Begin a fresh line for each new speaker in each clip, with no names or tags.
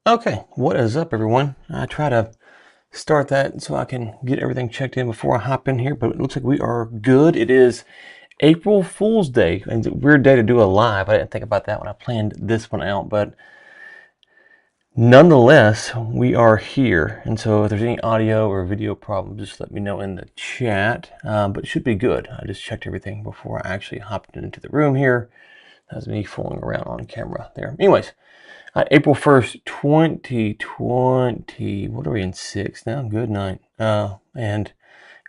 Okay, what is up, everyone? I try to start that so I can get everything checked in before I hop in here, but it looks like we are good. It is April Fool's Day, and it's a weird day to do a live. I didn't think about that when I planned this one out, but nonetheless, we are here. And so if there's any audio or video problems, just let me know in the chat, but it should be good. I just checked everything before I actually hopped into the room here. That was me fooling around on camera there. Anyways, April 1st, 2020. What are we in? 6 now? Good night. And going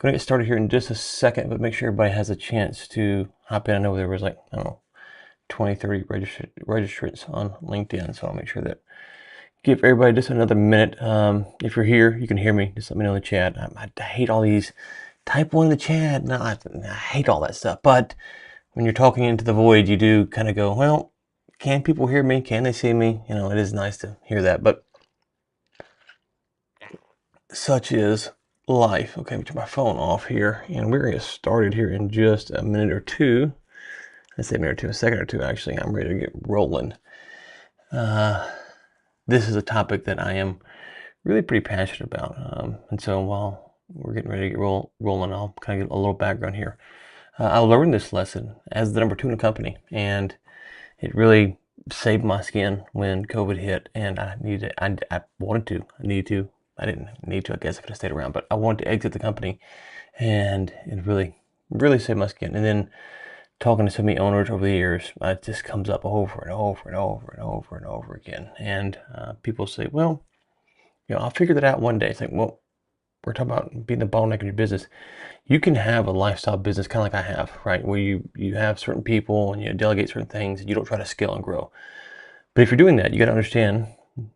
to get started here in just a second, but make sure everybody has a chance to hop in. I know there was like, I don't know, 20, 30 registrants on LinkedIn, so I'll make sure that give everybody just another minute. If you're here, you can hear me. Just let me know in the chat. I hate all these type 1 in the chat. No, I hate all that stuff. But when you're talking into the void, you do kind of go, well, can people hear me? Can they see me? You know, it is nice to hear that, but such is life. Okay, let me turn my phone off here, and we're going to get started here in just a minute or two. Let's say a minute or two, a second or two, actually. I'm ready to get rolling. This is a topic that I am really pretty passionate about. And so while we're getting ready to get rolling, I'll kind of get a little background here. I learned this lesson as the number 2 in the company, and it really saved my skin when COVID hit, and I needed to, I wanted to, I needed to, I didn't need to, I guess I could have stayed around, but I wanted to exit the company, and it really saved my skin. And then talking to so many owners over the years, it just comes up over and over and over and over and over again. And people say, well, I'll figure that out one day. It's like, well, we're talking about being the bottleneck in your business. You can have a lifestyle business kind of like I have, right? Where you have certain people and you delegate certain things and you don't try to scale and grow. But if you're doing that, you got to understand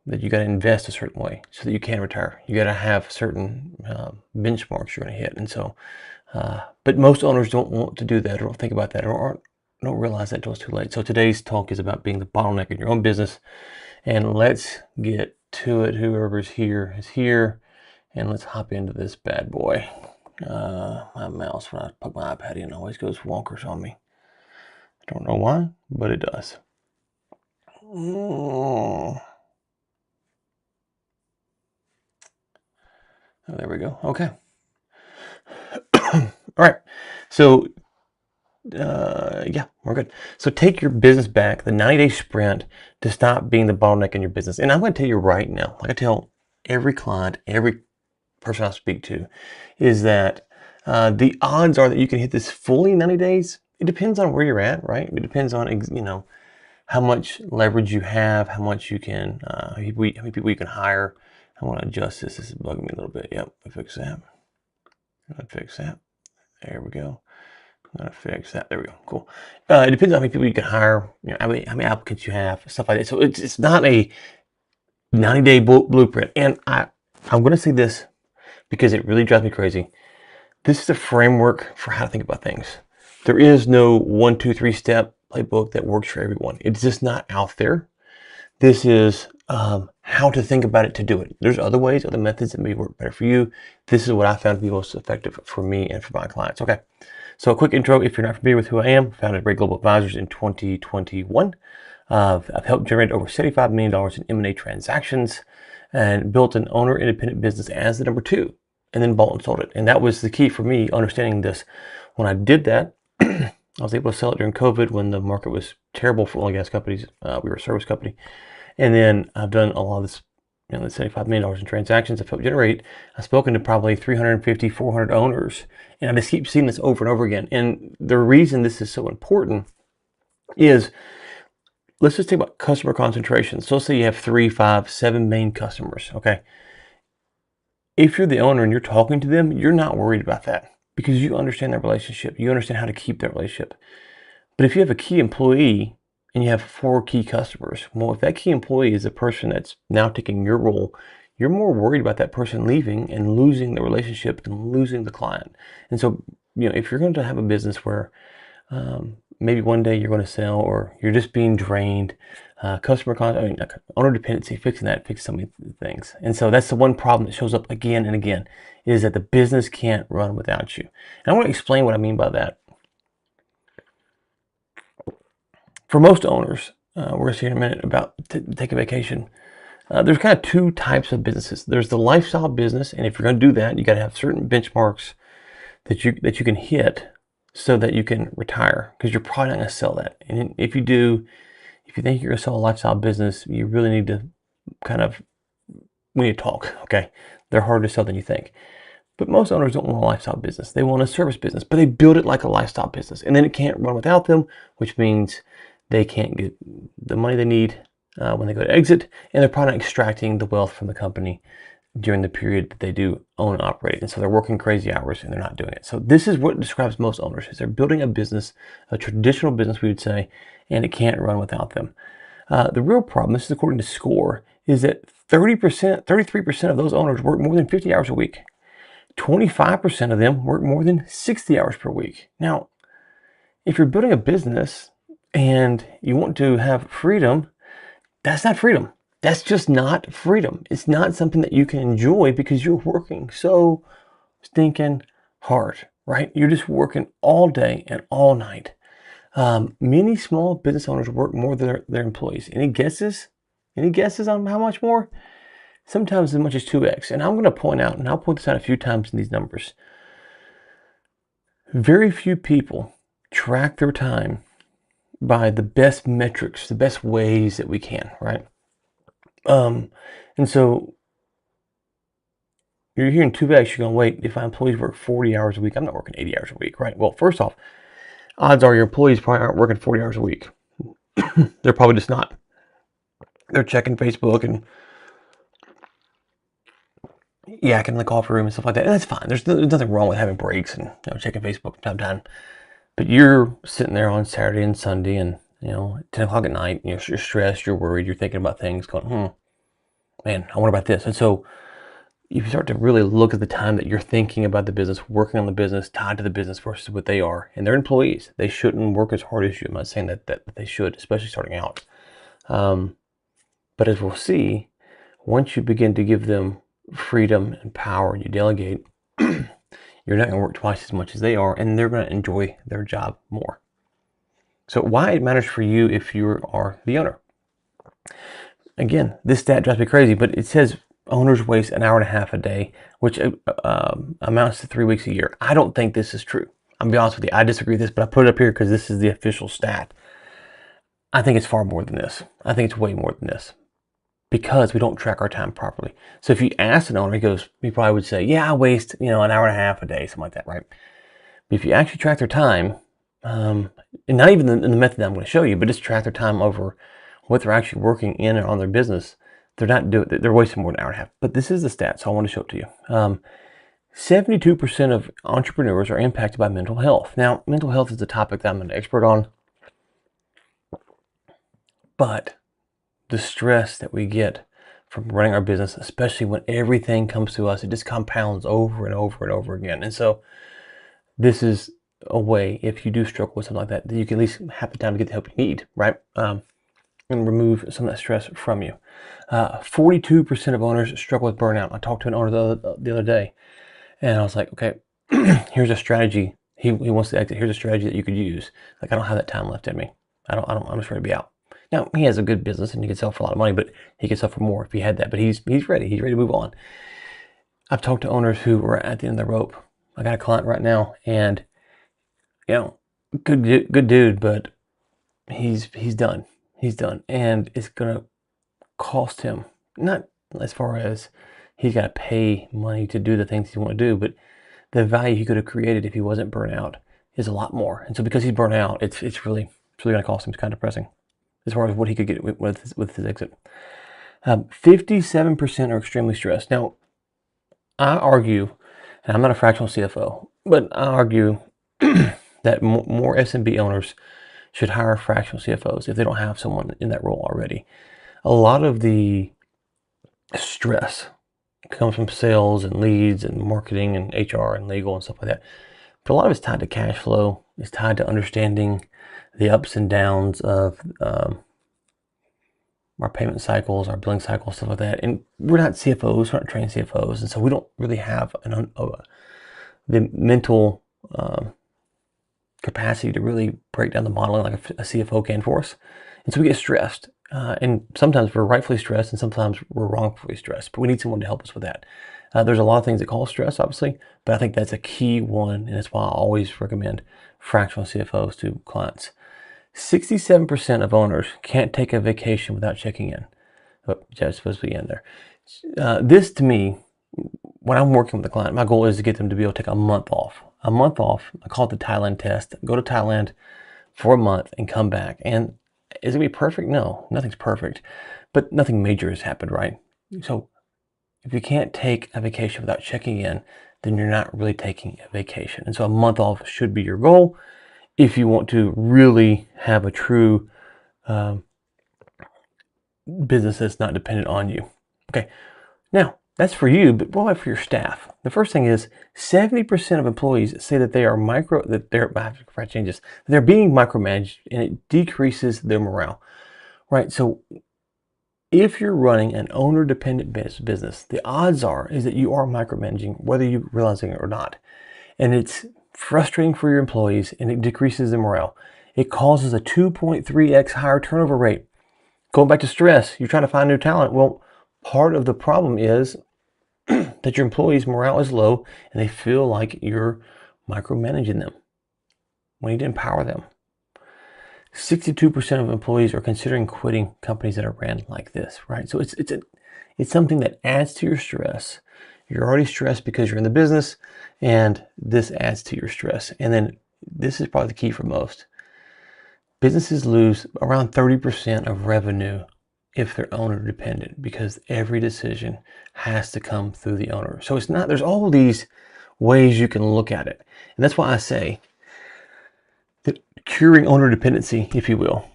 that you got to invest a certain way so that you can retire. You got to have certain benchmarks you're going to hit. And so, but most owners don't want to do that or don't think about that or don't realize that until it's too late. So today's talk is about being the bottleneck in your own business. And let's get to it. Whoever's here is here. And let's hop into this bad boy. My mouse, when I plug my iPad in, always goes wonkers on me. I don't know why, but it does. Oh, there we go. Okay. All right. So, yeah, we're good. So take your business back, the 90-day sprint to stop being the bottleneck in your business. And I'm going to tell you right now, like I tell every client, every person I speak to, is that the odds are that you can hit this fully in 90 days. It depends on where you're at, right? It depends on, how much leverage you have, how much you can, how many people you can hire. I want to adjust this. This is bugging me a little bit. Yep, I fix that. I fix that. There we go. I'm gonna fix that. There we go. Cool. It depends on how many people you can hire. How many applicants you have, stuff like that. So it's not a 90-day blueprint. And I'm gonna say this because it really drives me crazy. This is a framework for how to think about things. There is no 1, 2, 3 step playbook that works for everyone. It's just not out there. This is how to think about it to do it. There's other ways, other methods that may work better for you. This is what I found to be most effective for me and for my clients. Okay, so a quick intro. If you're not familiar with who I am, founded Ray Global Advisors in 2021. I've helped generate over $75 million in M&A transactions and built an owner-independent business as the number 2, and then bought and sold it. And that was the key for me, understanding this. When I did that, I was able to sell it during COVID when the market was terrible for oil and gas companies. We were a service company. And then I've done a lot of this, the $75 million in transactions I've helped generate. I've spoken to probably 350, 400 owners, and I just keep seeing this over and over again. And the reason this is so important is, let's just think about customer concentration. So let's say you have 3, 5, 7 main customers, okay? If you're the owner and you're talking to them, you're not worried about that because you understand that relationship. You understand how to keep that relationship. But if you have a key employee and you have 4 key customers, well, if that key employee is the person that's now taking your role, you're more worried about that person leaving and losing the relationship and losing the client. And so, if you're going to have a business where maybe one day you're going to sell or you're just being drained, owner dependency, fix so many things. And so that's the one problem that shows up again and again, is that the business can't run without you. And I want to explain what I mean by that. For most owners, we're going to see in a minute about taking vacation. There's kind of two types of businesses. There's the lifestyle business, and if you're going to do that, you got to have certain benchmarks that you can hit so that you can retire, because you're probably not going to sell that. And if you do, if you think you're going to sell a lifestyle business, you really need to kind of, we need to talk, okay? They're harder to sell than you think. But most owners don't want a lifestyle business. They want a service business, but they build it like a lifestyle business. And then it can't run without them, which means they can't get the money they need when they go to exit, and they're probably not extracting the wealth from the company during the period that they do own and operate. And so they're working crazy hours and they're not doing it. So this is what describes most owners, is they're building a business, a traditional business, we would say, and it can't run without them. The real problem, this is according to SCORE, is that 30%, 33% of those owners work more than 50 hours a week. 25% of them work more than 60 hours per week. Now, if you're building a business and you want to have freedom, that's not freedom. That's just not freedom. It's not something that you can enjoy because you're working so stinking hard, right? You're just working all day and all night. Many small business owners work more than their employees. Any guesses? Any guesses on how much more? Sometimes as much as 2x. And I'm going to point out, and I'll point this out a few times in these numbers, very few people track their time by the best metrics, the best ways that we can, right? And so you're hearing 2x, you're going, wait, if my employees work 40 hours a week, I'm not working 80 hours a week, right? Well, first off, odds are your employees probably aren't working 40 hours a week. They're probably just not. They're checking Facebook and yakking in the coffee room and stuff like that. And that's fine. There's nothing wrong with having breaks and checking Facebook from time to time. But you're sitting there on Saturday and Sunday and 10 o'clock at night, you're stressed, you're worried, you're thinking about things, going, man, I wonder about this. And so if you start to really look at the time that you're thinking about the business, working on the business, tied to the business versus what they are, and they're employees, they shouldn't work as hard as you. I'm not saying that they should, especially starting out. But as we'll see, once you begin to give them freedom and power and you delegate, you're not going to work twice as much as they are, and they're going to enjoy their job more. So why it matters for you if you are the owner. Again, this stat drives me crazy, but it says owners waste an hour and a half a day, which amounts to 3 weeks a year. I don't think this is true. I'm going to be honest with you. I disagree with this, but I put it up here because this is the official stat. I think it's far more than this. I think it's way more than this, because we don't track our time properly. So if you ask an owner, he probably would say, yeah, I waste, an hour and a half a day, something like that, right? But if you actually track their time, and not even in the method that I'm going to show you, but just track their time over what they're actually working in and on their business, they're wasting more than an hour and a half. But this is the stat, so I want to show it to you. 72% of entrepreneurs are impacted by mental health. Now, mental health is a topic that I'm an expert on, but the stress that we get from running our business, especially when everything comes to us, it just compounds over and over and over again. And so this is a way, if you do struggle with something like that you can at least have the time to get the help you need, right? And remove some of that stress from you. 42% of owners struggle with burnout. I talked to an owner the other day, and I was like, okay, here's a strategy. He wants to exit. Here's a strategy that you could use. Like, I don't have that time left in me. I'm just ready to be out. Now, he has a good business and he could sell for a lot of money, but he could sell for more if he had that. But he's ready. He's ready to move on. I've talked to owners who are at the end of the rope. I got a client right now, and good dude, but he's done. He's done, and it's gonna cost him, not as far as he's got to pay money to do the things he want to do, but the value he could have created if he wasn't burnt out is a lot more. And so because he's burnt out, it's really gonna cost him. It's kind of depressing as far as what he could get with his exit. 57% are extremely stressed. Now, I argue, and I'm not a fractional CFO, but I argue that more SMB owners should hire fractional CFOs if they don't have someone in that role already. A lot of the stress comes from sales and leads and marketing and HR and legal and stuff like that. But a lot of it's tied to cash flow. It's tied to understanding the ups and downs of our payment cycles, our billing cycles, stuff like that. And we're not CFOs, we're not trained CFOs, and so we don't really have the mental capacity to really break down the modeling like a CFO can for us. And so we get stressed. And sometimes we're rightfully stressed and sometimes we're wrongfully stressed, but we need someone to help us with that. There's a lot of things that cause stress, obviously, but I think that's a key one, and that's why I always recommend fractional CFOs to clients. 67% of owners can't take a vacation without checking in. Oh, yeah, it's supposed to be in there. This, to me, when I'm working with a client, my goal is to get them to be able to take a month off. A month off, I call it the Thailand test. Go to Thailand for a month and come back. And is it going to be perfect? No, nothing's perfect, but nothing major has happened, right? So if you can't take a vacation without checking in, then you're not really taking a vacation. And so a month off should be your goal if you want to really have a true business that's not dependent on you. Okay, now that's for you, but what about for your staff? The first thing is 70% of employees say that they're being micromanaged, and it decreases their morale. Right? So if you're running an owner-dependent business, the odds are is that you are micromanaging, whether you're realizing it or not. And it's frustrating for your employees, and it decreases their morale. It causes a 2.3x higher turnover rate. Going back to stress, you're trying to find new talent. Well, part of the problem is that your employees' morale is low and they feel like you're micromanaging them. We need to empower them. 62% of employees are considering quitting companies that are ran like this, right? So it's something that adds to your stress. You're already stressed because you're in the business, and this adds to your stress. And then this is probably the key for most. Businesses lose around 30% of revenue if they're owner dependent, because every decision has to come through the owner. So it's not, there's all these ways you can look at it. And that's why I say that curing owner dependency, if you will,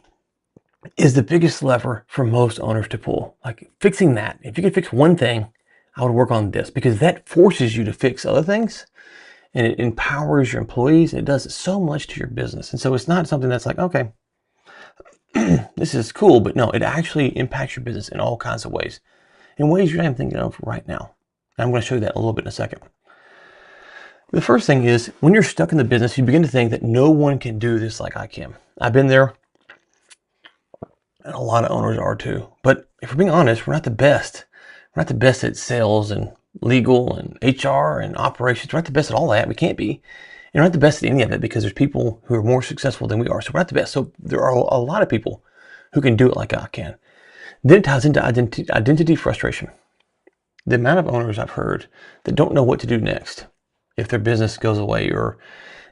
is the biggest lever for most owners to pull. Like fixing that. If you could fix one thing, I would work on this, because that forces you to fix other things, and it empowers your employees. And it does so much to your business. And so it's not something that's like, okay, this is cool, but no, it actually impacts your business in all kinds of ways, in ways you're not even thinking of right now. And I'm going to show you that a little bit in a second. The first thing is, when you're stuck in the business, you begin to think that no one can do this like I can. I've been there, and a lot of owners are too. But if we're being honest, we're not the best. We're not the best at sales and legal and HR and operations. We're not the best at all that. We can't be. And we're not the best at any of it, because there's people who are more successful than we are. So we're not the best. So there are a lot of people who can do it like I can. Then it ties into identity frustration. The amount of owners I've heard that don't know what to do next if their business goes away, or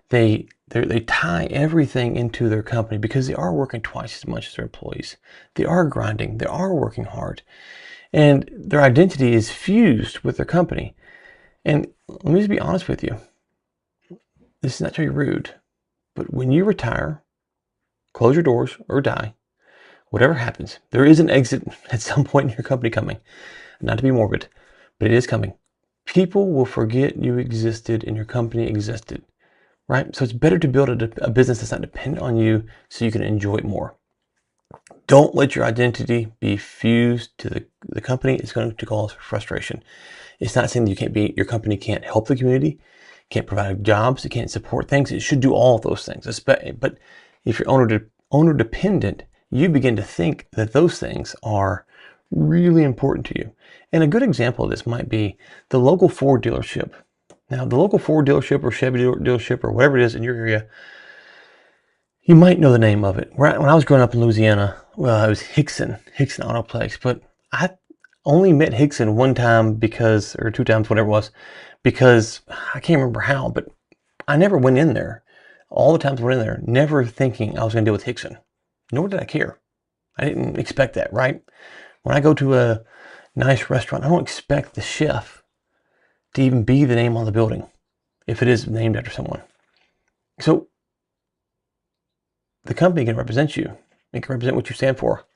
they tie everything into their company, because they are working twice as much as their employees. They are grinding. They are working hard. And their identity is fused with their company. And let me just be honest with you. This is not to be rude, but when you retire, close your doors, or die, whatever happens, there is an exit at some point in your company coming. Not to be morbid, but it is coming. People will forget you existed and your company existed, right? So it's better to build a business that's not dependent on you, so you can enjoy it more. Don't let your identity be fused to the company. It's going to cause frustration. It's not saying that your company can't help the community, can't provide jobs, it can't support things. It should do all of those things. But if you're owner dependent, you begin to think that those things are really important to you. And a good example of this might be the local Ford dealership. Now, the local Ford dealership or Chevy dealership or whatever it is in your area, you might know the name of it. When I was growing up in Louisiana, well, it was Hickson Autoplex, but I only met Hickson one time or two times, whatever it was, because I can't remember how, but I never went in there. All the times I went in there, never thinking I was going to deal with Hickson, nor did I care. I didn't expect that, right? When I go to a nice restaurant, I don't expect the chef to even be the name on the building, if it is named after someone. So the company can represent you. It can represent what you stand for.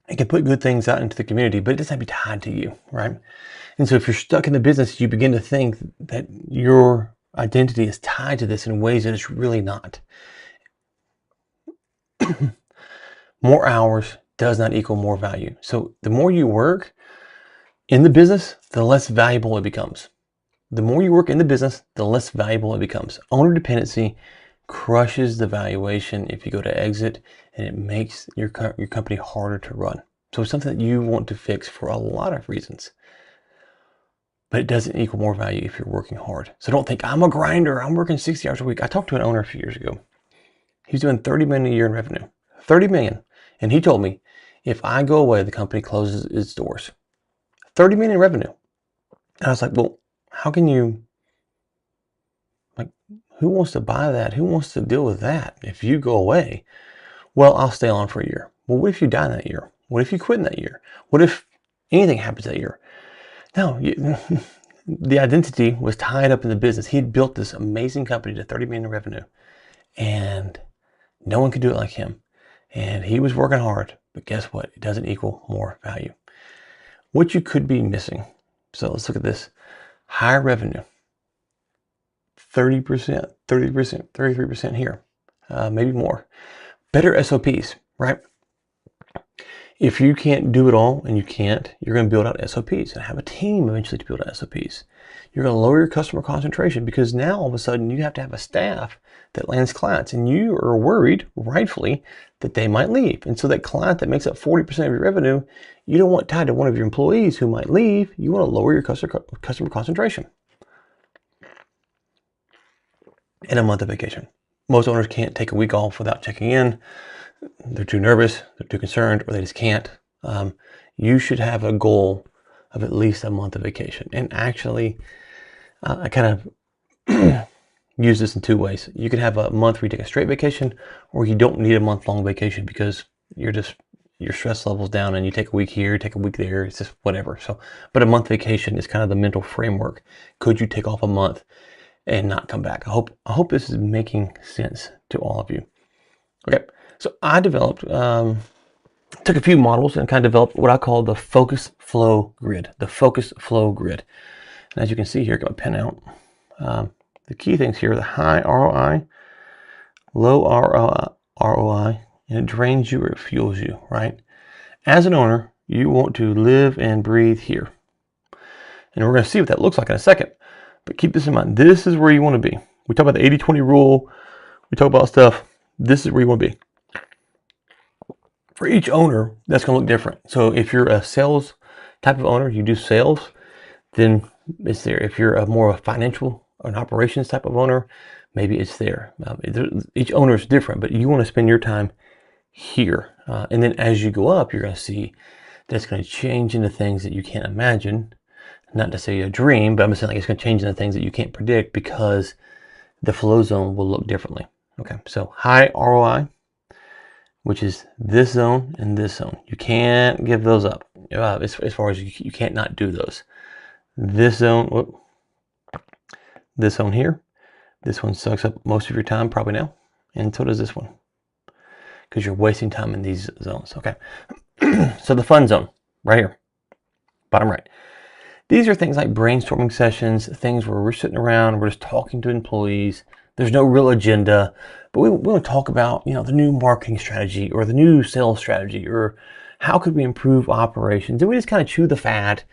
It can put good things out into the community, but it doesn't have to be tied to you, right? And so if you're stuck in the business, you begin to think that your identity is tied to this in ways that it's really not. More hours does not equal more value. So the more you work in the business, the less valuable it becomes. The more you work in the business, the less valuable it becomes. Owner dependency crushes the valuation if you go to exit, and it makes your company harder to run. So it's something that you want to fix for a lot of reasons. But it doesn't equal more value if you're working hard. So don't think, I'm a grinder, I'm working 60 hours a week. I talked to an owner a few years ago. He's doing $30 million a year in revenue. $30 million. And he told me, if I go away, the company closes its doors. $30 million in revenue. And I was like, well, how can you, like, who wants to buy that? Who wants to deal with that if you go away? Well, I'll stay on for a year. Well, what if you die in that year? What if you quit in that year? What if anything happens that year? No, the identity was tied up in the business. He had built this amazing company to $30 million in revenue, and no one could do it like him. And he was working hard, but guess what? It doesn't equal more value. What you could be missing. So let's look at this. Higher revenue, 30%, 30%, 33% here, maybe more. Better SOPs, right? If you can't do it all, and you can't, you're going to build out SOPs and have a team eventually to build out SOPs. You're going to lower your customer concentration, because now all of a sudden you have to have a staff that lands clients, and you are worried, rightfully, that they might leave. And so that client that makes up 40% of your revenue, you don't want tied to one of your employees who might leave. You want to lower your customer concentration. And a month of vacation. Most owners can't take a week off without checking in. They're too nervous, they're too concerned, or they just can't. You should have a goal of at least a month of vacation. And actually, I kind of use this in two ways. You could have a month where you take a straight vacation, or you don't need a month-long vacation because your stress level's down and you take a week here, take a week there, it's just whatever. So, but a month vacation is kind of the mental framework. Could you take off a month and not come back? I hope this is making sense to all of you. Okay, so I developed, took a few models and kind of developed what I call the focus flow grid. The focus flow grid. And as you can see here, I got my pen out. The key things here are the high ROI, low ROI, and it drains you or it fuels you, right? As an owner, you want to live and breathe here. And we're going to see what that looks like in a second. But keep this in mind. This is where you want to be. We talk about the 80-20 rule. We talk about stuff. This is where you want to be. For each owner, that's going to look different. So if you're a sales type of owner, you do sales, then it's there. If you're more of a financial or an operations type of owner, maybe it's there. Each owner is different, but you want to spend your time here. And then as you go up, you're going to see that it's going to change into things that you can't imagine. Not to say a dream, but I'm just saying, like, it's going to change into things that you can't predict, because the flow zone will look differently. Okay, so high ROI, which is this zone and this zone. You can't give those up. As far as you can't not do those. This zone, this zone here, this one sucks up most of your time probably now, and so does this one, because you're wasting time in these zones. Okay, so the fun zone right here, bottom right. These are things like brainstorming sessions, things where we're sitting around, we're just talking to employees. There's no real agenda, but we want to talk about, the new marketing strategy or the new sales strategy, or how could we improve operations. And we just kind of chew the fat.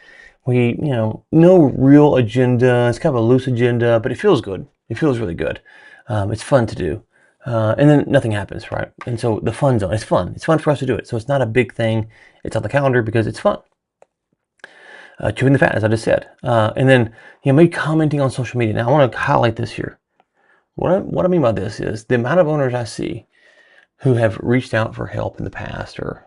We, no real agenda. It's kind of a loose agenda, but it feels good. It feels really good. It's fun to do. And then nothing happens, right? And so the fun zone, it's fun. It's fun for us to do it. So it's not a big thing. It's on the calendar because it's fun. Chewing the fat, as I just said. And then, maybe commenting on social media. Now, I want to highlight this here. What I mean by this is the amount of owners I see who have reached out for help in the past, or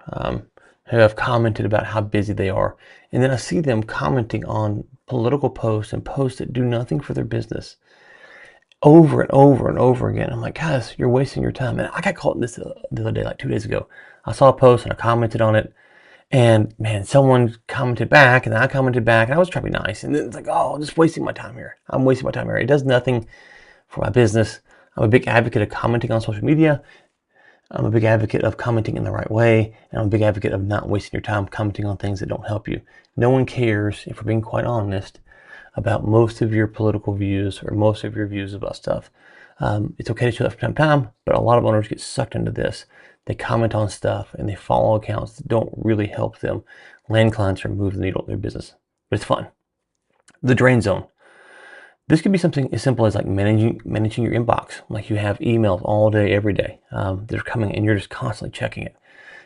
who have commented about how busy they are. And then I see them commenting on political posts and posts that do nothing for their business over and over and over again. I'm like, guys, you're wasting your time. And I got caught in this the other day, like 2 days ago. I saw a post and I commented on it. And man, someone commented back, and I commented back, and I was trying to be nice. And then it's like, oh, I'm just wasting my time here. I'm wasting my time here. It does nothing for my business. I'm a big advocate of commenting on social media. I'm a big advocate of commenting in the right way. And I'm a big advocate of not wasting your time commenting on things that don't help you. No one cares, if we're being quite honest, about most of your political views or most of your views about stuff. It's okay to show that from time to time, but a lot of owners get sucked into this. They comment on stuff and they follow accounts that don't really help them land clients or move the needle in their business. But it's fun. The drain zone. This could be something as simple as like managing your inbox. Like you have emails all day, every day. They're coming and you're just constantly checking it.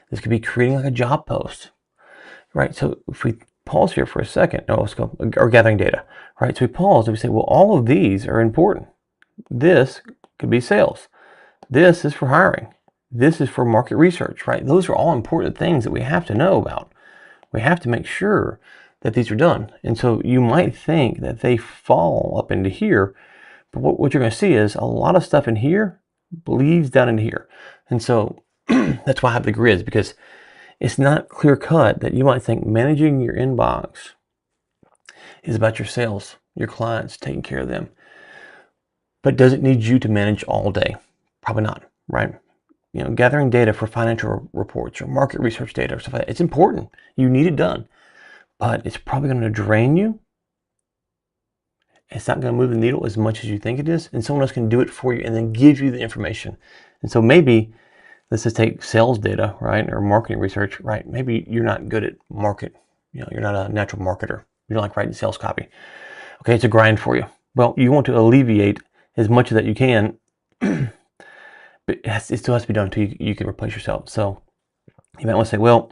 This could be creating like a job post, right? So if we pause here for a second, let's go, or gathering data, right? So we pause and we say, well, all of these are important. This could be sales. This is for hiring. This is for market research, right? Those are all important things that we have to know about. We have to make sure that these are done. And so you might think that they fall up into here, but what you're going to see is a lot of stuff in here bleeds down into here. And so that's why I have the grids, because it's not clear cut that you might think managing your inbox is about your sales, your clients, taking care of them. But does it need you to manage all day? Probably not, right? Gathering data for financial reports or market research data or stuff like that, it's important. You need it done, but it's probably going to drain you. It's not going to move the needle as much as you think it is, and someone else can do it for you and then give you the information. And so maybe, let's just take sales data, right, or marketing research, right? Maybe you're not good at market. You're not a natural marketer. You don't like writing sales copy. Okay, it's a grind for you. Well, you want to alleviate as much of that you can, but it still has to be done until you can replace yourself. So you might want to say, well,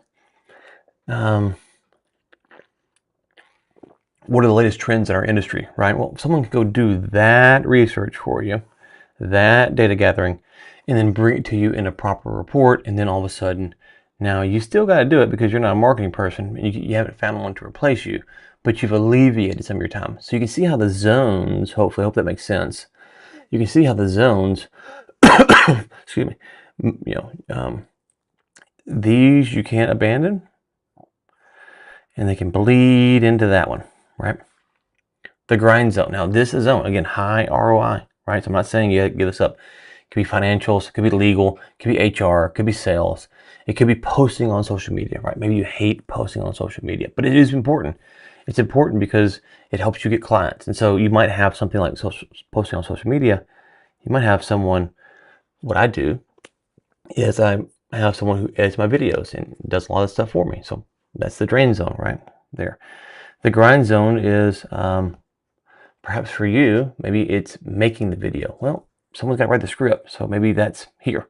what are the latest trends in our industry, right? Well, someone can go do that research for you, that data gathering, and then bring it to you in a proper report. And then all of a sudden, now you still got to do it because you're not a marketing person. You haven't found one to replace you, but you've alleviated some of your time. So you can see how the zones, hopefully, I hope that makes sense. You can see how the zones, excuse me, these you can't abandon, and they can bleed into that one, right? The grind zone. Now this is zone, again, high ROI, right? So I'm not saying you give this up. It could be financials, it could be legal, it could be HR, it could be sales. It could be posting on social media, right? Maybe you hate posting on social media, but it is important. It's important because it helps you get clients. And so you might have something like posting on social media. You might have someone, what I do is I have someone who edits my videos and does a lot of stuff for me. So that's the drain zone right there. The grind zone is perhaps for you, maybe it's making the video. Well, someone's got to write the script, so maybe that's here.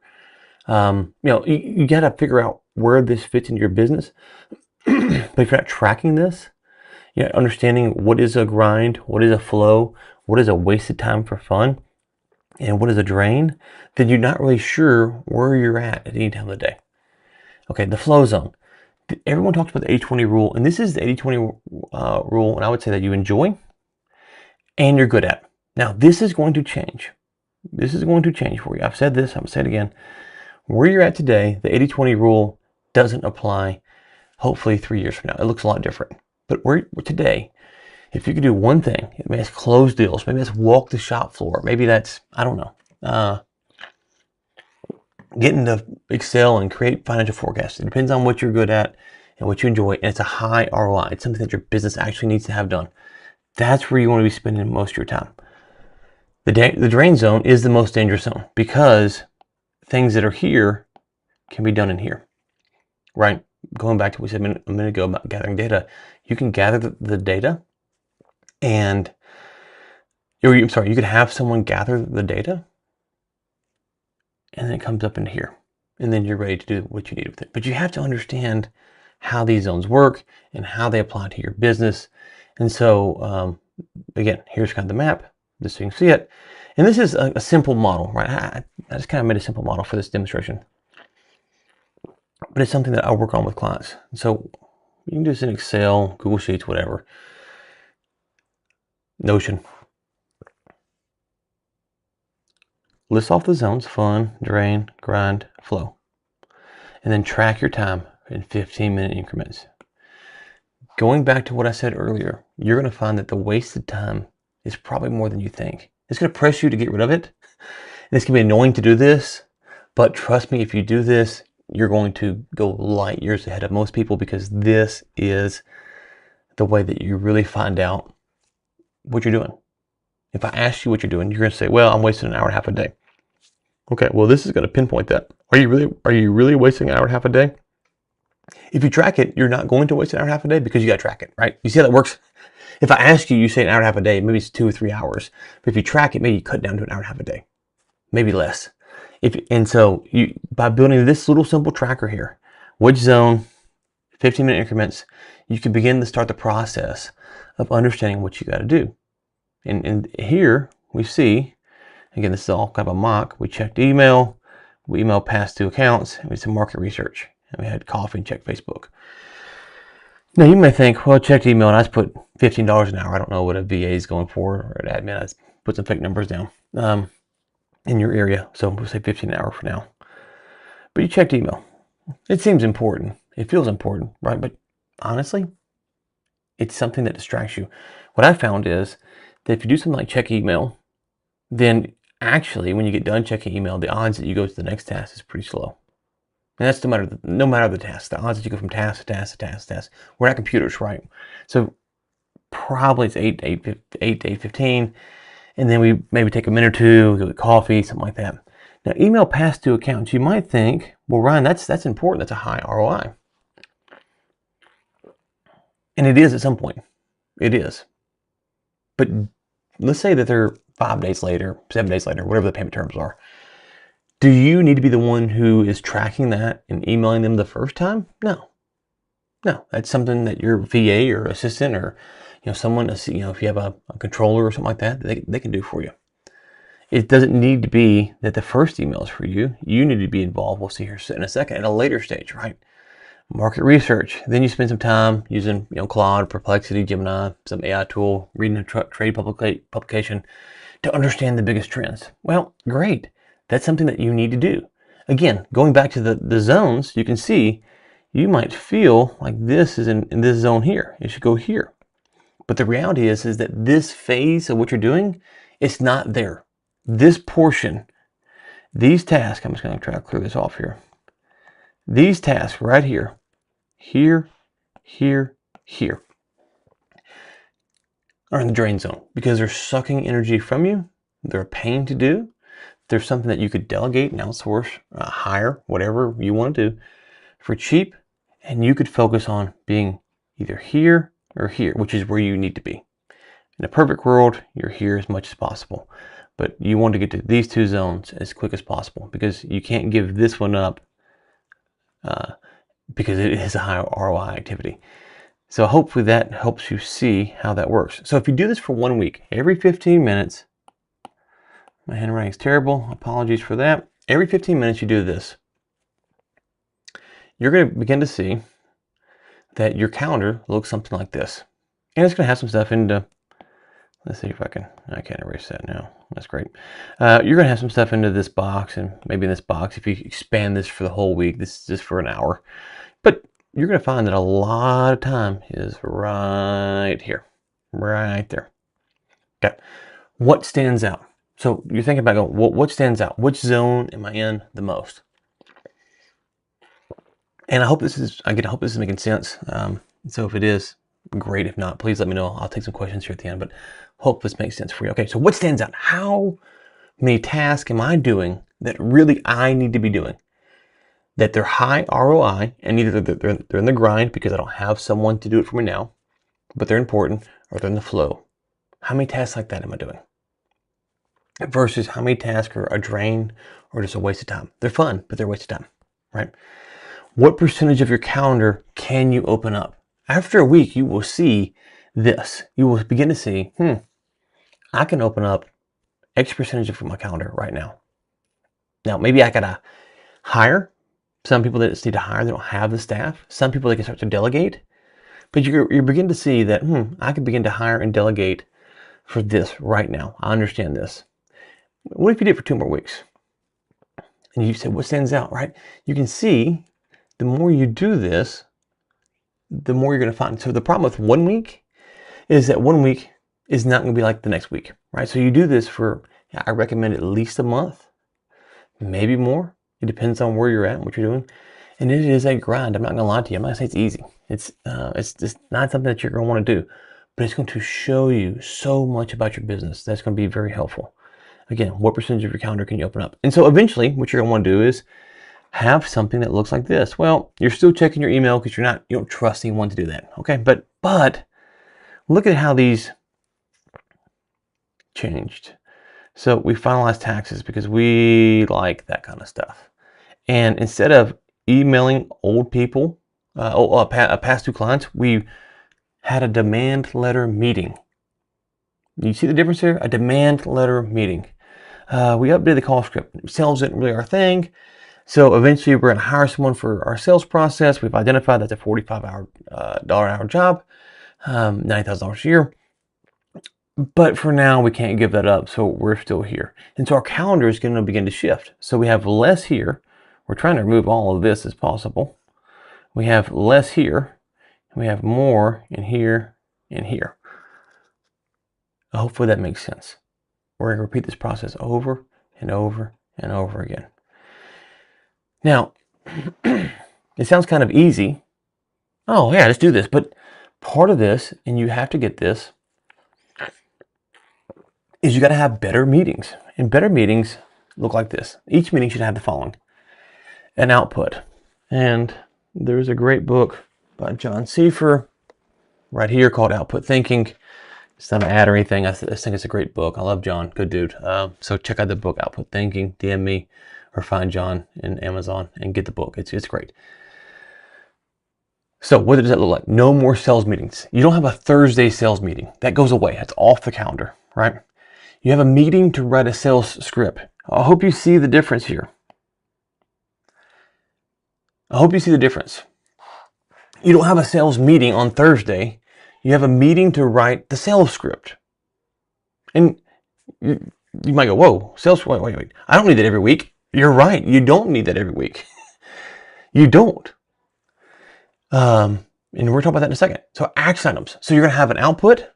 You got to figure out where this fits into your business. But if you're not tracking this, understanding what is a grind, what is a flow, what is a wasted time for fun, and what is a drain, then you're not really sure where you're at any time of the day. Okay, the flow zone. Everyone talks about the 80-20 rule, and this is the 80-20 rule, and I would say that you enjoy and you're good at. Now, this is going to change. This is going to change for you. I've said this, I'm going to say it again. Where you're at today, the 80-20 rule doesn't apply, hopefully 3 years from now. It looks a lot different. But where today, if you could do one thing, maybe that's close deals, maybe that's walk the shop floor, maybe that's, I don't know, get into Excel and create financial forecasts. It depends on what you're good at and what you enjoy, and it's a high ROI. It's something that your business actually needs to have done. That's where you want to be spending most of your time. The drain zone is the most dangerous zone because things that are here can be done in here, right? Going back to what we said a minute ago about gathering data, you can gather the data and, you could have someone gather the data and then it comes up into here. And then you're ready to do what you need with it. But you have to understand how these zones work and how they apply to your business. And so, again, here's kind of the map, just so you can see it. And this is a simple model, right? I just kind of made a simple model for this demonstration. But it's something that I work on with clients. So you can do this in Excel, Google Sheets, whatever. Notion. List off the zones: fun, drain, grind, flow. And then track your time in 15-minute increments. Going back to what I said earlier, you're going to find that the wasted time is probably more than you think. It's going to press you to get rid of it. And it's going to be annoying to do this, but trust me, if you do this, you're going to go light years ahead of most people, because this is the way that you really find out what you're doing. If I ask you what you're doing, you're going to say, well, I'm wasting an hour and a half a day. Okay, well, this is going to pinpoint that. Are you really wasting an hour and a half a day? If you track it, you're not going to waste an hour and a half a day because you got to track it, right? You see how that works? If I ask you, you say an hour and a half a day, maybe it's 2 or 3 hours. But if you track it, maybe you cut down to an hour and a half a day, maybe less. And so by building this little simple tracker here, which zone, 15-minute increments, you can begin to start the process of understanding what you got to do. And here we see, again, this is all kind of a mock. We checked email, we emailed past 2 accounts, and we did some market research, and we had coffee and checked Facebook. Now you may think, well, I checked email and I just put $15 an hour. I don't know what a VA is going for, or an admin. I just put some fake numbers down in your area. So we'll say 15 an hour for now. But you checked email. It seems important. It feels important, right? But honestly, it's something that distracts you. What I found is that if you do something like check email, then actually when you get done checking email, the odds that you go to the next task is pretty slow. And that's no matter the task. The odds that you go from task to task to task to task. We're not computers, right? So probably it's 8 to 8:15, and then we maybe take a minute or two, go get coffee, something like that. Now, email past 2 accounts. You might think, well, Ryan, that's important. That's a high ROI, and it is at some point. It is. But let's say that they're 5 days later, 7 days later, whatever the payment terms are. Do you need to be the one who is tracking that and emailing them the first time? No. That's something that your VA or assistant or someone, if you have a controller or something like that, they can do for you. It doesn't need to be that the first email is for you. You need to be involved. We'll see here in a second at a later stage, right? Market research. Then you spend some time using Claude, Perplexity, Gemini, some AI tool, reading a trade publication to understand the biggest trends. Well, great. That's something that you need to do. Again, going back to the zones, you can see you might feel like this is in this zone here. It should go here. But the reality is that this phase of what you're doing, it's not there. This portion, these tasks, I'm just going to try to clear this off here. These tasks right here, here, are in the drain zone because they're sucking energy from you. They're a pain to do. There's something that you could delegate and outsource, hire, whatever you want to do for cheap, and you could focus on being either here or here, which is where you need to be. In a perfect world, you're here as much as possible, but you want to get to these 2 zones as quick as possible because you can't give this one up because it is a high ROI activity. So hopefully that helps you see how that works. So if you do this for 1 week, every 15 minutes, my handwriting is terrible. Apologies for that. Every 15 minutes you do this. You're going to begin to see that your calendar looks something like this. And it's going to have some stuff into, let's see if I can't erase that now. That's great. You're going to have some stuff into this box, and maybe in this box, if you expand this for the whole week, this is just for an hour. But you're going to find that a lot of time is right here, right there. Okay. What stands out? So you're thinking about what stands out? Which zone am I in the most? And I hope this is making sense. So if it is, great. If not, please let me know. I'll take some questions here at the end, but hope this makes sense for you. Okay, so what stands out? How many tasks am I doing that really I need to be doing? That they're high ROI, and either they're in the grind because I don't have someone to do it for me now, but they're important, or they're in the flow. How many tasks like that am I doing? Versus how many tasks are a drain or just a waste of time. They're fun, but they're a waste of time, right? What percentage of your calendar can you open up? After a week, you will see this. You will begin to see, I can open up X percentage of my calendar right now. Now, maybe I gotta hire. Some people that just need to hire, they don't have the staff. Some people they can start to delegate. But you begin to see that, I can begin to hire and delegate for this right now. I understand this. What if you did it for 2 more weeks? And you said, what stands out, right? You can see the more you do this, the more you're going to find. So the problem with 1 week is that 1 week is not going to be like the next week, right? So you do this for, I recommend at least a month, maybe more. It depends on where you're at and what you're doing. And it is a grind. I'm not going to lie to you. I'm not going to say it's easy. It's just not something that you're going to want to do, but it's going to show you so much about your business. That's going to be very helpful. Again, what percentage of your calendar can you open up? And so eventually what you're going to want to do is have something that looks like this. Well, you're still checking your email because you don't trust anyone to do that. Okay. But look at how these changed. So we finalized taxes because we like that kind of stuff. And instead of emailing old people, past due clients, we had a demand letter meeting. You see the difference here? A demand letter meeting. We updated the call script. Sales isn't really our thing. So eventually we're going to hire someone for our sales process. We've identified that's a $45 an hour job, $90,000 a year. But for now, we can't give that up, so we're still here. And so our calendar is going to begin to shift. So we have less here. We're trying to remove all of this as possible. We have less here. We have more in here and here. Hopefully that makes sense. We're going to repeat this process over and over and over again. Now, it sounds kind of easy. Oh yeah, let's do this. But part of this, and you have to get this, is you got to have better meetings. And better meetings look like this. Each meeting should have the following: an output. And there's a great book by John Seifer right here called Output Thinking. It's not an ad or anything. I think it's a great book. I love John. Good dude. So check out the book, Output Thinking. DM me or find John in Amazon and get the book. It's great. So what does that look like? No more sales meetings. You don't have a Thursday sales meeting. That goes away. That's off the calendar, right? You have a meeting to write a sales script. I hope you see the difference here. I hope you see the difference. You don't have a sales meeting on Thursday. You have a meeting to write the sales script. And you might go, whoa, sales, wait. I don't need that every week. You're right. You don't need that every week. You don't. And we're talking about that in a second. So action items. So you're going to have an output,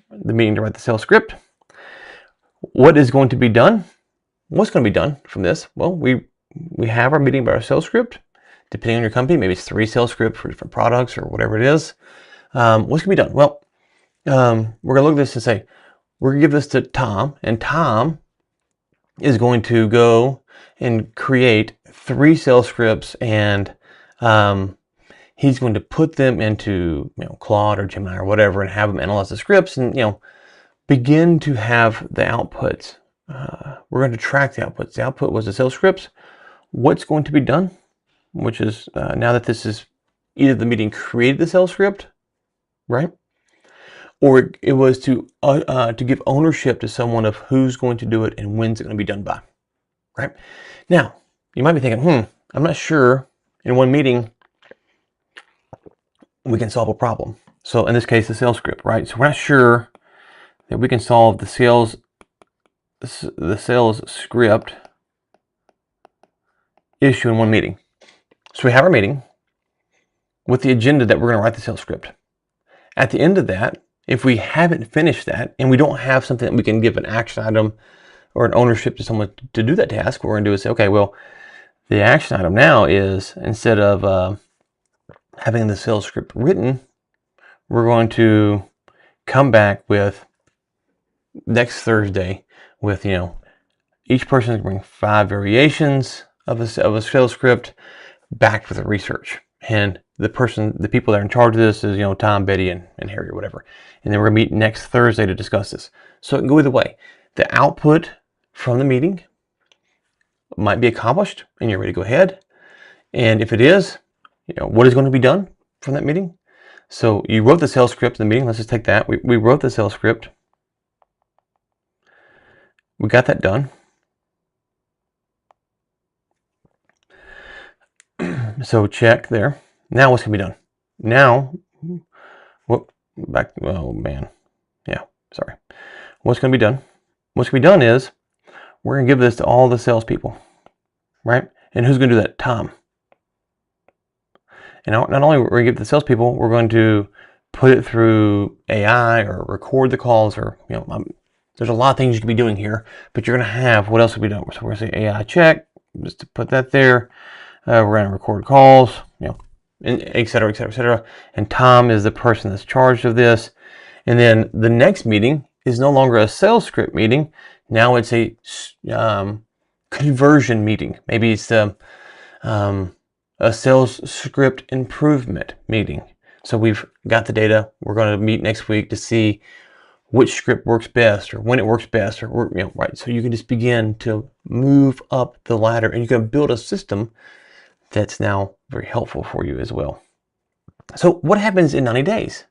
the meeting to write the sales script. What is going to be done? What's going to be done from this? Well, we have our meeting about our sales script. Depending on your company, maybe it's 3 sales scripts for different products or whatever it is. What's going to be done? Well, we're going to look at this and say, we're going to give this to Tom, and Tom is going to go and create 3 sales scripts, and he's going to put them into Claude or Gemini or whatever, and have them analyze the scripts, and begin to have the outputs. We're going to track the outputs. The output was the sales scripts. What's going to be done? Which is now that this is either the meeting created the sales script, right? Or it was to give ownership to someone of who's going to do it and when's it going to be done by, right? Now, you might be thinking, I'm not sure in one meeting we can solve a problem. So in this case, the sales script, right? So we're not sure that we can solve the sales script issue in one meeting. So we have our meeting with the agenda that we're going to write the sales script. At the end of that, if we haven't finished that and we don't have something that we can give an action item or an ownership to someone to do that task, what we're going to do is say, okay, well, the action item now is, instead of having the sales script written, we're going to come back with next Thursday with, each person is going to bring 5 variations of a sales script back with the research. And the people that are in charge of this is, Tom, Betty, and Harry or whatever. And then we're going to meet next Thursday to discuss this. So it can go either way. The output from the meeting might be accomplished and you're ready to go ahead. And if it is, what is going to be done from that meeting? So you wrote the sales script in the meeting. Let's just take that. We wrote the sales script. We got that done. So check there. Now what's going to be done? Now, oh man. Yeah, sorry. What's going to be done? What's going to be done is we're going to give this to all the salespeople, right? And who's going to do that? Tom. And not only we're going to give it to the salespeople, we're going to put it through AI or record the calls, or there's a lot of things you could be doing here, but you're going to have, what else will be done? So we're going to say AI check, just to put that there. We're going to record calls, et cetera, et cetera, et cetera. And Tom is the person that's charged of this. And then the next meeting is no longer a sales script meeting. Now it's a conversion meeting. Maybe it's a sales script improvement meeting, So we've got the data. We're going to meet next week to see which script works best or when it works best, or right. So you can just begin to move up the ladder, and you can build a system that's now very helpful for you as well. So what happens in 90 days?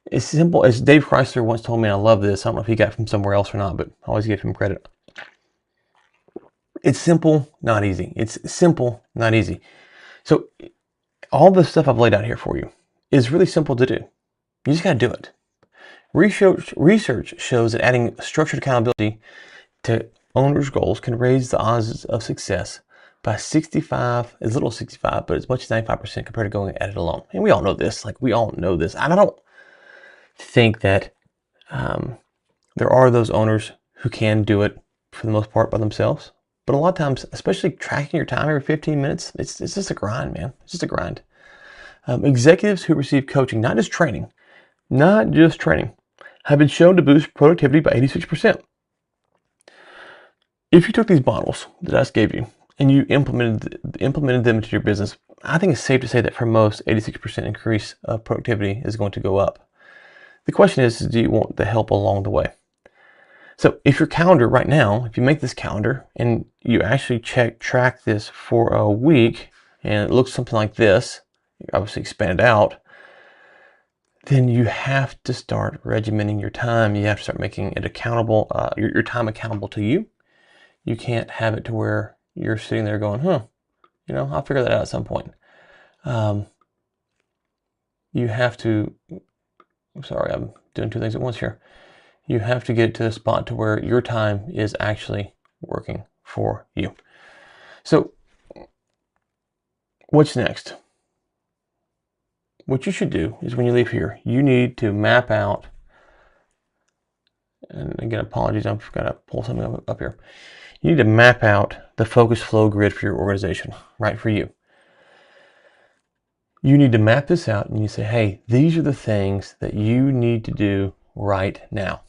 It's simple as Dave Chrysler once told me. I love this. I don't know if he got it from somewhere else or not, but I always give him credit. It's simple, not easy. It's simple, not easy. So all the stuff I've laid out here for you is really simple to do. You just got to do it. Research shows that adding structured accountability to owners' goals can raise the odds of success by 65, as little as 65, but as much as 95% compared to going at it alone. And we all know this. We all know this. I don't think that there are those owners who can do it for the most part by themselves. But a lot of times, especially tracking your time every 15 minutes, it's just a grind, man. It's just a grind. Executives who receive coaching, not just training, have been shown to boost productivity by 86%. If you took these models that I just gave you and you implemented them into your business, I think it's safe to say that for most, 86% increase of productivity is going to go up. The question is, do you want the help along the way? So if your calendar right now, if you make this calendar and you actually track this for a week, and it looks something like this, you obviously expand it out, then you have to start regimenting your time. You have to start making it accountable, your time accountable to you. You can't have it to where you're sitting there going, I'll figure that out at some point. You have to, I'm sorry, I'm doing two things at once here. You have to get to the spot to where your time is actually working for you. So what's next? What you should do is when you leave here, you need to map out, and again, apologies, I've got to pull something up here. You need to map out the focus flow grid for your organization, right, for you. You need to map this out and you say, hey, these are the things that you need to do right now.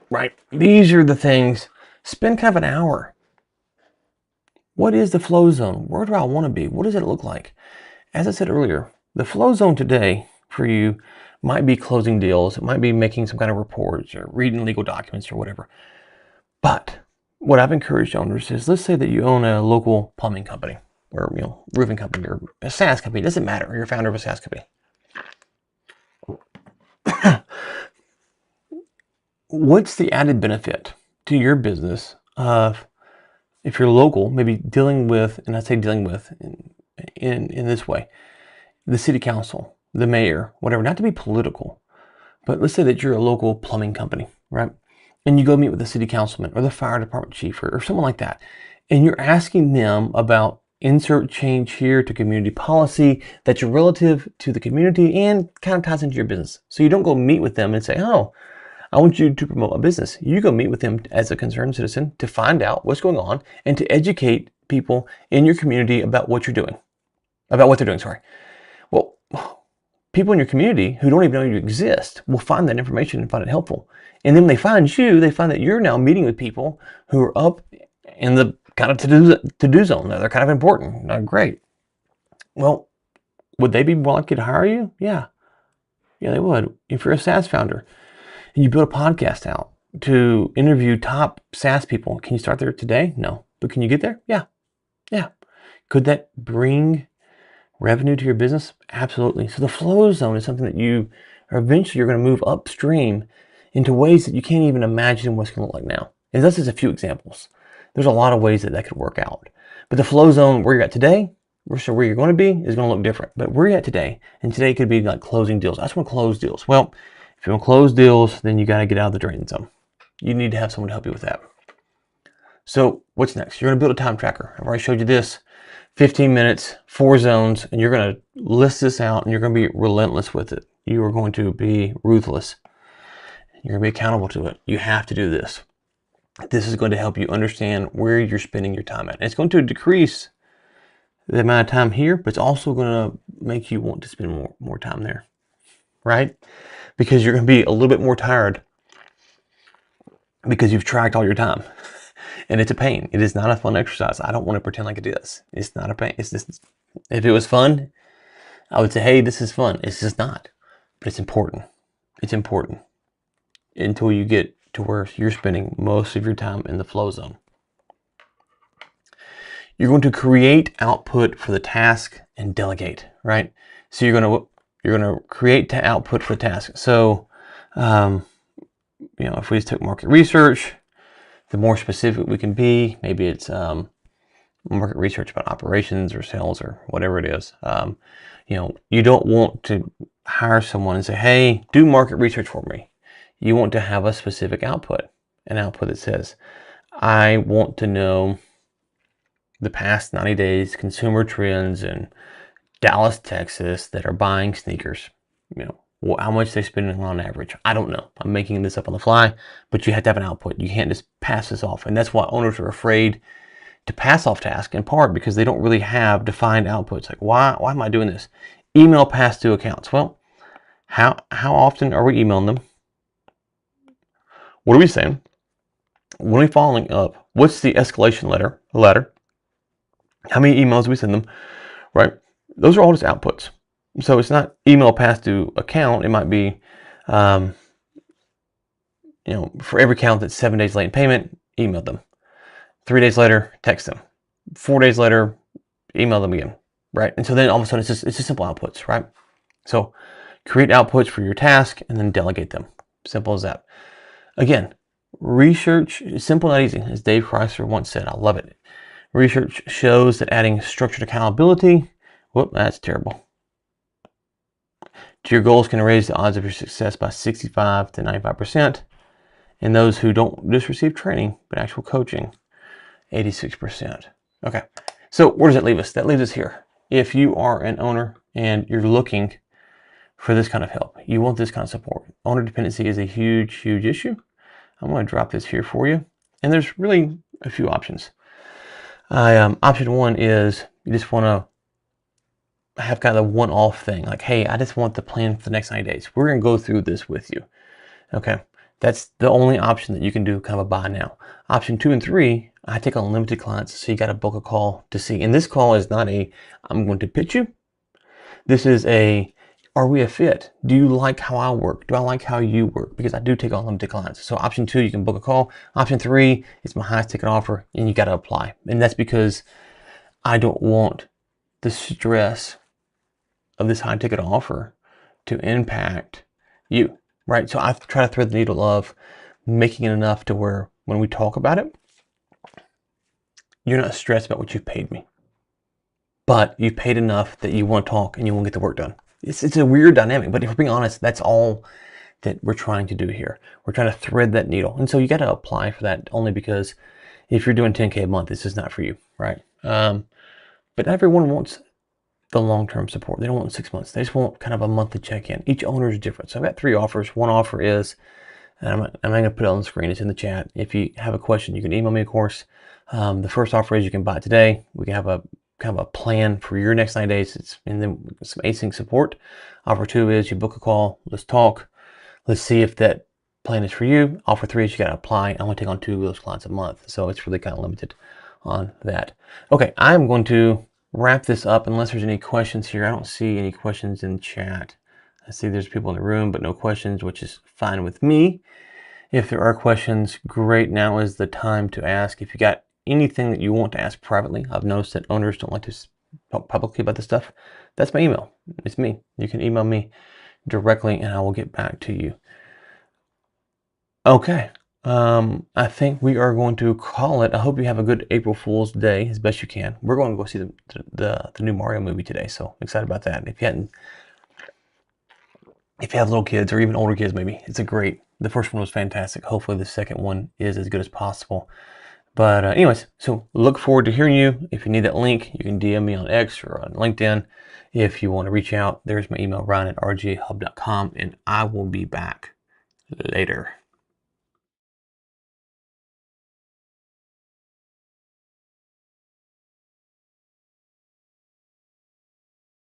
Right? These are the things. Spend kind of an hour. What is the flow zone? Where do I want to be? What does it look like? As I said earlier, the flow zone today for you might be closing deals. It might be making some kind of reports or reading legal documents or whatever. But what I've encouraged owners is, let's say that you own a local plumbing company or roofing company or a SaaS company. It doesn't matter. You're a founder of a SaaS company. What's the added benefit to your business of, if you're local, maybe dealing with, and I say dealing with in this way, the city council, the mayor, whatever, not to be political, but let's say that you're a local plumbing company, right? And you go meet with the city councilman or the fire department chief or someone like that, and you're asking them about insert change here to community policy that's relative to the community and kind of ties into your business. So you don't go meet with them and say, oh, I want you to promote my business. You go meet with them as a concerned citizen to find out what's going on and to educate people in your community about what you're doing, about what they're doing, sorry. Well, people in your community who don't even know you exist will find that information and find it helpful. And then when they find you, they find that you're now meeting with people who are up in the kind of to-do zone. They're kind of important. Great. Well, would they be more likely to hire you? Yeah, they would. If you're a SaaS founder and you build a podcast out to interview top SaaS people, can you start there today? No. But can you get there? Yeah. Could that bring revenue to your business? Absolutely. So the flow zone is something that you're going to move upstream into ways that you can't even imagine what's going to look like now. And that's just a few examples. There's a lot of ways that could work out. But the flow zone where you're at today versus where you're going to be is going to look different. But where you're at today, and today could be like closing deals. I just want to close deals. Well, if you want to close deals, then you got to get out of the drain zone. You need to have someone to help you with that. So what's next? You're going to build a time tracker. I've already showed you this. 15 minutes, 4 zones, and you're going to list this out and you're going to be relentless with it. You are going to be ruthless. You're going to be accountable to it. You have to do this. This is going to help you understand where you're spending your time at. And it's going to decrease the amount of time here, but it's also going to make you want to spend more time there, right? Because you're going to be a little bit more tired because you've tracked all your time. And it's a pain. It is not a fun exercise. I don't want to pretend like it is. It's not a pain. It's just, if it was fun, I would say, hey, this is fun. It's just not, but it's important. It's important until you get to where you're spending most of your time in the flow zone. You're going to create output for the task and delegate, right? So you're going to create output for the task. So, if we just took market research, the more specific we can be, maybe it's market research about operations or sales or whatever it is. You don't want to hire someone and say, hey, do market research for me. You want to have a specific output, an output that says, I want to know the past 90 days consumer trends in Dallas, Texas that are buying sneakers. How much they're spending on average. I don't know. I'm making this up on the fly, but you have to have an output. You can't just pass this off. And that's why owners are afraid to pass off tasks, in part because they don't really have defined outputs. Like, why am I doing this? Email past due accounts. Well, how often are we emailing them? What are we saying? When are we following up? What's the escalation letter? How many emails do we send them? Right? Those are all just outputs. So it's not email past due account. It might be, for every account that's 7 days late in payment, email them. 3 days later, text them. 4 days later, email them again, right? And so then all of a sudden it's just simple outputs, right? So create outputs for your task and then delegate them. Simple as that. Again, research is simple, not easy. As Dave Chrysler once said, I love it. Research shows that adding structured accountability, that's terrible, to your goals can raise the odds of your success by 65 to 95%. And those who don't just receive training, but actual coaching, 86%. Okay, so where does that leave us? That leaves us here. If you are an owner and you're looking for this kind of help, you want this kind of support. Owner dependency is a huge, huge issue. I'm going to drop this here for you. And there's really a few options. Option one is you just want to have kind of a one-off thing. Like, hey, I just want the plan for the next 90 days. We're going to go through this with you. Okay, that's the only option that you can do kind of a buy now. Option 2 and 3, I take on limited clients, so you got to book a call to see. And this call is not I'm going to pitch you. This is are we a fit? Do you like how I work? Do I like how you work? Because I do take on limited clients. So option 2, you can book a call. Option 3, it's my highest ticket offer, and you got to apply. And that's because I don't want the stress of this high ticket offer to impact you, right? So I try to thread the needle of making it enough to where when we talk about it, you're not stressed about what you've paid me, but you've paid enough that you want to talk and you want to get the work done. It's a weird dynamic, but if we're being honest, that's all that we're trying to do here. We're trying to thread that needle. And so you got to apply for that only because if you're doing 10K a month, this is not for you, right? But not everyone wants the long-term support. They don't want 6 months. They just want kind of a monthly check-in. Each owner is different. So I've got 3 offers. One offer is, and I'm not going to put it on the screen. It's in the chat. If you have a question, you can email me, of course. The first offer is you can buy it today. We can have a kind of a plan for your next 90 days. And then some async support. Offer 2 is you book a call. Let's talk. Let's see if that plan is for you. Offer 3 is you got to apply. I want to take on 2 of those clients a month. So it's really kind of limited on that. Okay, I'm going to wrap this up unless there's any questions here. I don't see any questions in chat. I see there's people in the room, but no questions, which is fine with me. If there are questions, great. Now is the time to ask. If you got anything that you want to ask privately, I've noticed that owners don't like to talk publicly about this stuff. That's my email. It's me. You can email me directly and I will get back to you. Okay. I think we are going to call it. I hope you have a good April Fool's Day as best you can. We're going to go see the new Mario movie today, so excited about that. If you have little kids or even older kids, maybe the first one was fantastic. Hopefully the second one is as good as possible. But anyways, so look forward to hearing you. If you need that link, you can DM me on X or on LinkedIn. If you want to reach out, there's my email, ryan@rgahub.com, and I will be back later.